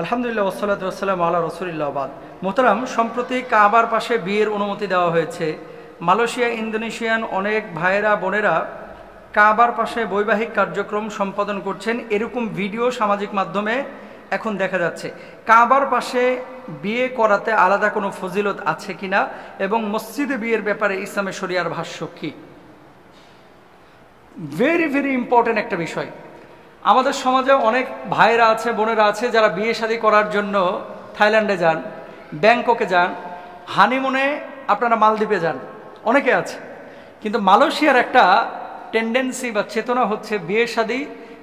আলহামদুলিল্লাহ ওয়াসসালাতু ওয়াসসালামু আলা রাসূলিল্লাহ বাদ। মোহতারাম, সম্প্রতি কাবার পাশে বিয়ের অনুমতি দেওয়া হয়েছে। মালয়েশিয়া, ইন্দোনেশিয়ান অনেক ভাইয়েরা বোনেরা কাবার পাশে বৈবাহিক কার্যক্রম সম্পাদন করছেন, এরকম ভিডিও সামাজিক মাধ্যমে এখন দেখা যাচ্ছে। কাবার পাশে বিয়ে করাতে আলাদা কোনো ফজিলত আছে কিনা এবং মসজিদে বিয়ের ব্যাপারে ইসলামের শরিয়ার ভাষ্য কী? ভেরি ভেরি ইম্পর্টেন্ট একটা বিষয়। আমাদের সমাজে অনেক ভাইরা আছে, বোনেরা আছে যারা বিয়ে শাদী করার জন্য থাইল্যান্ডে যান, ব্যাংককে যান, হানিমুনে আপনারা মালদ্বীপে যান, অনেকে আছে। কিন্তু মালয়েশিয়ার একটা টেন্ডেন্সি বা চেতনা হচ্ছে বিয়ে শাদী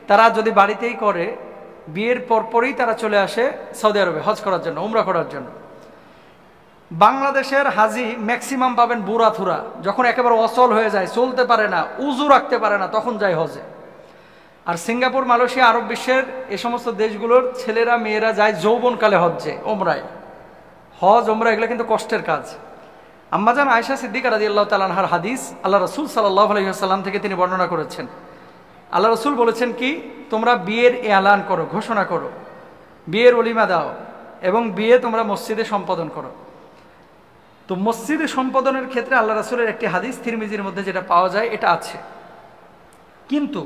তারা যদি বাড়িতেই করে, বিয়ের পরপরই তারা চলে আসে সৌদি আরবে হজ করার জন্য, উমরা করার জন্য। বাংলাদেশের হাজি ম্যাক্সিমাম পাবেন বুড়া থুরা, যখন একেবারে অচল হয়ে যায়, চলতে পারে না, উজু রাখতে পারে না, তখন যায় হজে। আর সিঙ্গাপুর, মালয়েশিয়া, আরব বিশ্বের এই সমস্ত দেশগুলোর ছেলেরা মেয়েরা যায় যৌবনকালে হজ্জে, ওমরায়। হজ ওমরা এগুলো কিন্তু কষ্টের কাজ। আম্মাজান আয়েশা সিদ্দিকা রাদিয়াল্লাহু তাআলা আনহার হাদিস আল্লাহ রাসূল সাল্লাল্লাহু আলাইহি ওয়াসাল্লাম থেকে তিনি বর্ণনা করেছেন। আল্লাহ রাসূল বলেছেন কি, তোমরা বিয়ের এলান করো, ঘোষণা করো, বিয়ের ওলিমা দাও এবং বিয়ে তোমরা মসজিদে সম্পাদন করো। তো মসজিদে সম্পাদনের ক্ষেত্রে আল্লাহ রাসূলের একটি হাদিস তিরমিজির মধ্যে যেটা পাওয়া যায় এটা আছে, কিন্তু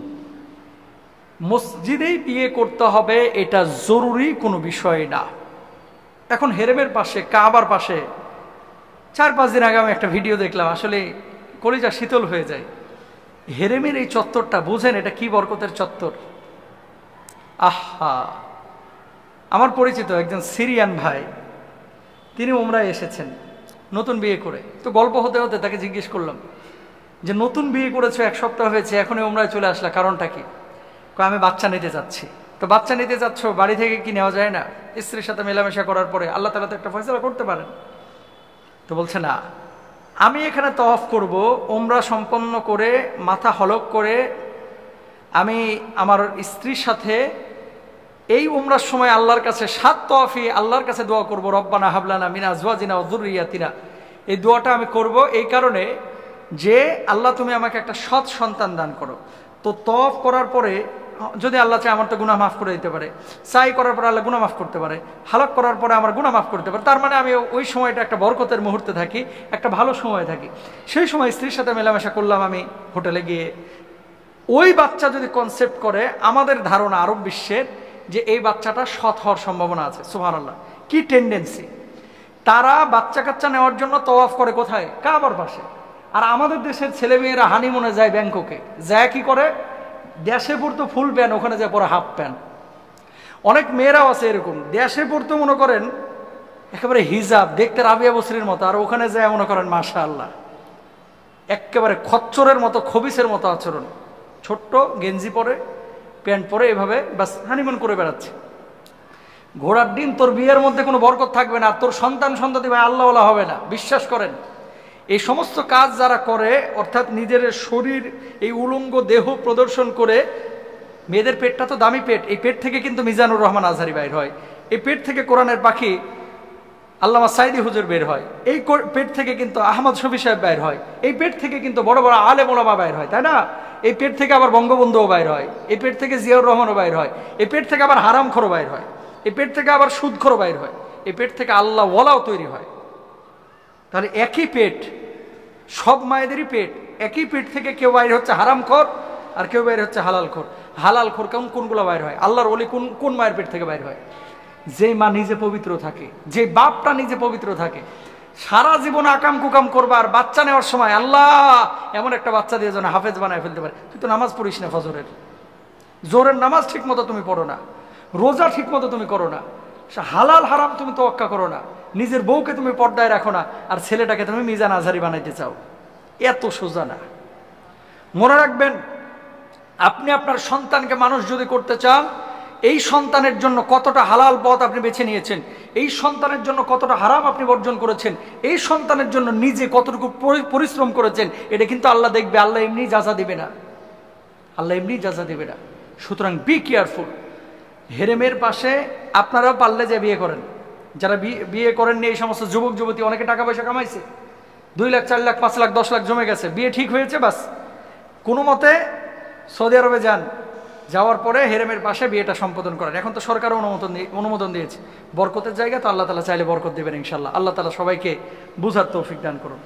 মসজিদেই বিয়ে করতে হবে এটা জরুরি কোনো বিষয় না। এখন হেরেমের পাশে, কাবার পাশে 4-5 দিন আগে আমি একটা ভিডিও দেখলাম, আসলে কলিজা শীতল হয়ে যায়। হেরেমের এই চত্বরটা বুঝেন, এটা কি বরকতের চত্বর। আহা, আমার পরিচিত একজন সিরিয়ান ভাই, তিনি উমরায় এসেছেন নতুন বিয়ে করে। তো গল্প হতে হতে তাকে জিজ্ঞেস করলাম যে নতুন বিয়ে করেছো, 1 সপ্তাহ হয়েছে, এখনই উমরায় চলে আসলা, কারণটা কি? আমি বাচ্চা নিতে যাচ্ছি। তো বাচ্চা নিতে যাচ্ছ, বাড়ি থেকে কি নেওয়া যায় না? স্ত্রীর সাথে মেলামেশা করার পরে আল্লাহ তাআলা তো একটা ফয়সালা করতে পারেন। তো বলছে না, আমি এখানে তওয়াফ করব, উমরা সম্পন্ন করে মাথা হলক করে আমি আমার স্ত্রীর সাথে এই উমরার সময় আল্লাহর কাছে 7 তওয়াফি আল্লাহর কাছে দোয়া করব, রব্বানা হাবলানা মিন আজওয়াজিনা ওয়া যুররিয়াতিনা। এই দোয়াটা আমি করব এই কারণে যে আল্লাহ তুমি আমাকে একটা সৎ সন্তান দান করো। তো তওয়াফ করার পরে যদি আল্লাহ চায় আমার তো গুনাহ মাফ করে দিতে পারে, সাই করার পরে আল্লাহ গুনাহ মাফ করতে পারে, হালাক করার পরে আমার গুনাহ মাফ করতে পারে। তার মানে আমি ওই সময়টা একটা বরকতের মুহূর্তে থাকি, একটা ভালো সময় থাকি। সেই সময় স্ত্রীর সাথে মেলামেশা করলাম আমি হোটেলে গিয়ে। ওই বাচ্চা যদি কনসেপ্ট করে, আমাদের ধারণা আরব বিশ্বের যে এই বাচ্চাটা সৎ হওয়ার সম্ভাবনা আছে। সুবহানাল্লাহ, কি টেন্ডেন্সি! তারা বাচ্চা কাচ্চা নেওয়ার জন্য তওয়াফ করে কোথায়? কাবার পাশে। আর আমাদের দেশের ছেলেমেয়েরা হানিমুনে যায় ব্যাংককে, যায় কি করে? দেশে পড়তো ফুল প্যান্ট, ওখানে যায় পরে হাফ প্যান্ট। অনেক মেয়েরাও আছে এরকম, দেশে পড়তে মনে করেন একেবারে হিজাব, দেখতে রাবিয়া বসরির মতো, আর ওখানে যায় মনে করেন মাশাআল্লাহ একেবারে খচ্চরের মতো, খবিসের মতো আচরণ, ছোট্ট গেঞ্জি পরে, প্যান্ট পরে, এভাবে বাস হানিমুন করে বেড়াচ্ছে। ঘোড়ার দিন তোর বিয়ের মধ্যে কোনো বরকত থাকবে না, তোর সন্তান সন্ততি ভাই আল্লাহওয়ালা হবে না, বিশ্বাস করেন। এই সমস্ত কাজ যারা করে, অর্থাৎ নিজের শরীর, এই উলঙ্গ দেহ প্রদর্শন করে, মেয়েদের পেটটা তো দামি পেট, এই পেট থেকে কিন্তু মিজানুর রহমান আজহারি বাইর হয়, এই পেট থেকে কোরআনের পাখি আল্লামা সাইদি হুজুর বের হয়, এই পেট থেকে কিন্তু আহমদ শফি সাহেব বাইর হয়, এই পেট থেকে কিন্তু বড় বড় আলেম ওলামা বাইর হয়, তাই না? এই পেট থেকে আবার বঙ্গবন্ধুও বাইর হয়, এই পেট থেকে জিয়াউর রহমানও বাইর হয়, এই পেট থেকে আবার হারামখোরও বাইর হয়, এই পেট থেকে আবার সুদখোরও বাইর হয়, এই পেট থেকে আল্লাহ ওয়ালাও তৈরি হয়। তাহলে একই পেট, সব মায়েদেরই পেট, একই পেট থেকে কেউ বাইর হচ্ছে হারামখোর আর কেউ বাইর হচ্ছে হালালখোর। হালালখোর কোনগুলো বাইর হয়? আল্লাহর ওলি কোন মায়ের পেট থেকে বাইর হয়? যেই মা নিজে পবিত্র থাকে, যে বাপটা নিজে পবিত্র থাকে, সারা জীবন আকাম কুকাম করবা, আর বাচ্চা নেওয়ার সময় আল্লাহ এমন একটা বাচ্চা দিয়ে যেন হাফেজ বানায় ফেলতে পারে। তুই তো নামাজ পড়িস না, ফজরের জোরের নামাজ ঠিক মতো তুমি পড়ো না, রোজা ঠিক মতো তুমি করো না, হালাল হারাম তুমি তোয়াক্কা করো না, নিজের বউকে তুমি পর্দায় রাখো না, আর ছেলেটাকে তুমি মিজান আজহারি বানাইতে চাও। এত সোজা না। মনে রাখবেন, আপনি আপনার সন্তানকে মানুষ যদি করতে চান, এই সন্তানের জন্য কতটা হালাল পথ আপনি বেছে নিয়েছেন, এই সন্তানের জন্য কতটা হারাম আপনি বর্জন করেছেন, এই সন্তানের জন্য নিজে কতটুকু পরিশ্রম করেছেন, এটা কিন্তু আল্লাহ দেখবে। আল্লাহ এমনি যাজা দিবে না, আল্লাহ এমনি যাজা দেবে না। সুতরাং বি কেয়ারফুল। হেরেমের পাশে আপনারাও পারলে যে বিয়ে করেন, যারা বিয়ে করেননি এই সমস্ত যুবক যুবতী, অনেকে টাকা পয়সা কামাইছে, 2 লাখ 4 লাখ 5 লাখ 10 লাখ জমে গেছে, বিয়ে ঠিক হয়েছে, বাস কোনো মতে সৌদি আরবে যান, যাওয়ার পরে হেরেমের পাশে বিয়েটা সম্পাদন করেন। এখন তো সরকার অনুমোদন দিয়েছে, বরকতের জায়গা তো, আল্লাহ তাআলা চাইলে বরকত দেবেন ইনশাআল্লাহ। আল্লাহ তাআলা সবাইকে বুঝার তৌফিক দান করুন।